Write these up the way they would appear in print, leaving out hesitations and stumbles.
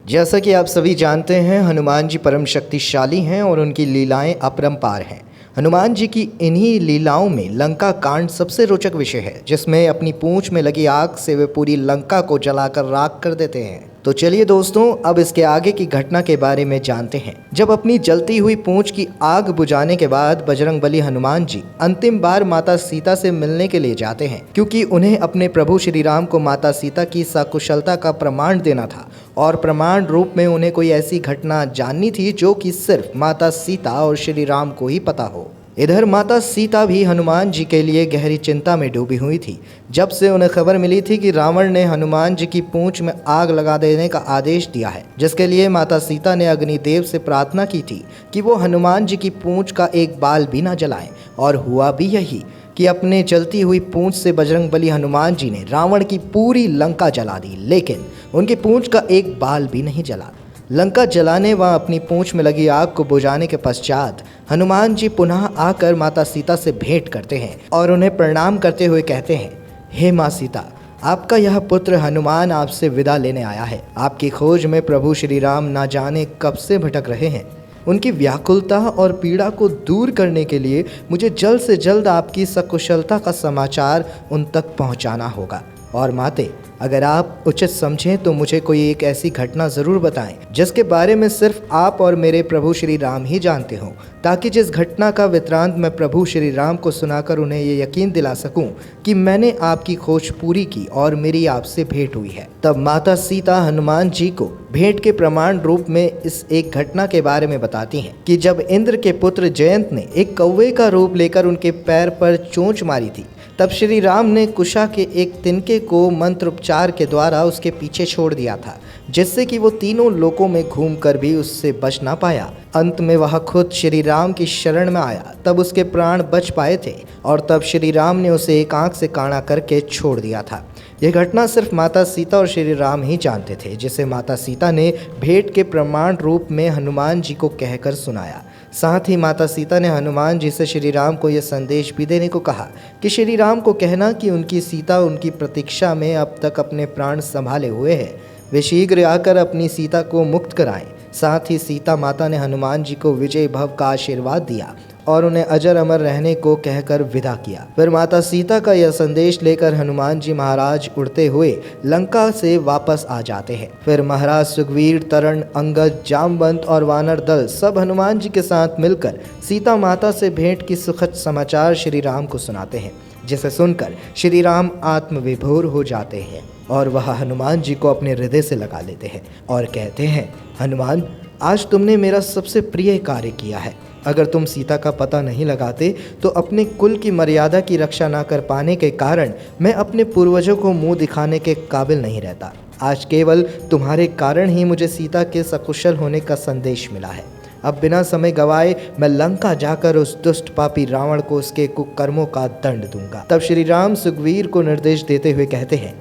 जैसा कि आप सभी जानते हैं, हनुमान जी परम शक्तिशाली हैं और उनकी लीलाएं अपरंपार हैं। हनुमान जी की इन्हीं लीलाओं में लंका कांड सबसे रोचक विषय है, जिसमें अपनी पूंछ में लगी आग से वे पूरी लंका को जलाकर राख कर देते हैं। तो चलिए दोस्तों, अब इसके आगे की घटना के बारे में जानते हैं। जब अपनी जलती हुई पूंछ की आग बुझाने के बाद बजरंगबली हनुमान जी अंतिम बार माता सीता से मिलने के लिए जाते हैं, क्योंकि उन्हें अपने प्रभु श्री राम को माता सीता की सकुशलता का प्रमाण देना था और प्रमाण रूप में उन्हें कोई ऐसी घटना जाननी थी जो कि सिर्फ माता सीता और श्री राम को ही पता हो। इधर माता सीता भी हनुमान जी के लिए गहरी चिंता में डूबी हुई थी। जब से उन्हें खबर मिली थी कि रावण ने हनुमान जी की पूंछ में आग लगा देने का आदेश दिया है, जिसके लिए माता सीता ने अग्निदेव से प्रार्थना की थी कि वो हनुमान जी की पूंछ का एक बाल भी न जलाएं। और हुआ भी यही कि अपने जलती हुई पूंछ से बजरंगबली हनुमान जी ने रावण की पूरी लंका जला दी, लेकिन उनकी पूंछ का एक बाल भी नहीं जला। लंका जलाने व अपनी पूंछ में लगी आग को बुझाने के पश्चात हनुमान जी पुनः आकर माता सीता से भेंट करते हैं और उन्हें प्रणाम करते हुए कहते हैं, हे माँ सीता, आपका यह पुत्र हनुमान आपसे विदा लेने आया है। आपकी खोज में प्रभु श्री राम ना जाने कब से भटक रहे हैं। उनकी व्याकुलता और पीड़ा को दूर करने के लिए मुझे जल्द से जल्द आपकी सकुशलता का समाचार उन तक पहुंचाना होगा। और माते, अगर आप उचित समझें तो मुझे कोई एक ऐसी घटना ज़रूर बताएं जिसके बारे में सिर्फ आप और मेरे प्रभु श्री राम ही जानते हो, ताकि जिस घटना का वृत्तांत मैं प्रभु श्री राम को सुनाकर उन्हें ये यकीन दिला सकूं कि मैंने आपकी खोज पूरी की और मेरी आपसे भेंट हुई है। तब माता सीता हनुमान जी को भेंट के प्रमाण रूप में इस एक घटना के बारे में बताती हैं कि जब इंद्र के पुत्र जयंत ने एक कौवे का रूप लेकर उनके पैर पर चोंच मारी थी, तब श्री राम ने कुशा के एक तिनके को मंत्रोपचार के द्वारा उसके पीछे छोड़ दिया था, जिससे कि वो तीनों लोकों में घूमकर भी उससे बच ना पाया। अंत में वह खुद श्री राम की शरण में आया, तब उसके प्राण बच पाए थे और तब श्री राम ने उसे एक आंख से काना करके छोड़ दिया था। यह घटना सिर्फ माता सीता और श्री राम ही जानते थे, जिसे माता सीता ने भेंट के प्रमाण रूप में हनुमान जी को कहकर सुनाया। साथ ही माता सीता ने हनुमान जी से श्री राम को यह संदेश भी देने को कहा कि श्री राम को कहना कि उनकी सीता उनकी प्रतीक्षा में अब तक अपने प्राण संभाले हुए है, वे शीघ्र आकर अपनी सीता को मुक्त कराएं। साथ ही सीता माता ने हनुमान जी को विजय भव का आशीर्वाद दिया और उन्हें अजर अमर रहने को कहकर विदा किया। फिर माता सीता का यह संदेश लेकर हनुमान जी महाराज उड़ते हुए लंका से वापस आ जाते हैं। फिर महाराज सुग्रीव, तरण, अंगद, जामवंत और वानर दल सब हनुमान जी के साथ मिलकर सीता माता से भेंट की सुखद समाचार श्री राम को सुनाते हैं, जिसे सुनकर श्री राम आत्मविभोर हो जाते हैं और वह हनुमान जी को अपने हृदय से लगा लेते हैं और कहते हैं, हनुमान, आज तुमने मेरा सबसे प्रिय कार्य किया है। अगर तुम सीता का पता नहीं लगाते तो अपने कुल की मर्यादा की रक्षा ना कर पाने के कारण मैं अपने पूर्वजों को मुंह दिखाने के काबिल नहीं रहता। आज केवल तुम्हारे कारण ही मुझे सीता के सकुशल होने का संदेश मिला है। अब बिना समय गवाए मैं लंका जाकर उस दुष्ट पापी रावण को उसके कुकर्मों का दंड दूंगा। तब श्री राम सुग्रीव को निर्देश देते हुए कहते हैं,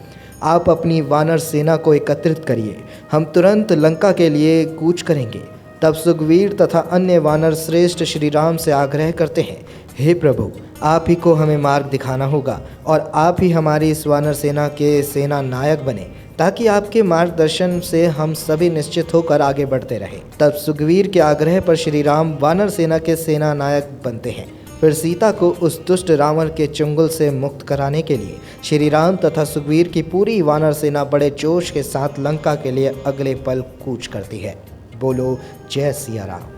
आप अपनी वानर सेना को एकत्रित करिए, हम तुरंत लंका के लिए कूच करेंगे। तब सुग्रीव तथा अन्य वानर श्रेष्ठ श्री राम से आग्रह करते हैं, हे प्रभु, आप ही को हमें मार्ग दिखाना होगा और आप ही हमारी इस वानर सेना के सेना नायक बने, ताकि आपके मार्गदर्शन से हम सभी निश्चित होकर आगे बढ़ते रहें। तब सुग्रीव के आग्रह पर श्री राम वानर सेना के सेना नायक बनते हैं। फिर सीता को उस दुष्ट रावण के चंगुल से मुक्त कराने के लिए श्री राम तथा सुग्रीव की पूरी वानर सेना बड़े जोश के साथ लंका के लिए अगले पल कूच करती है। बोलो जय सिया राम।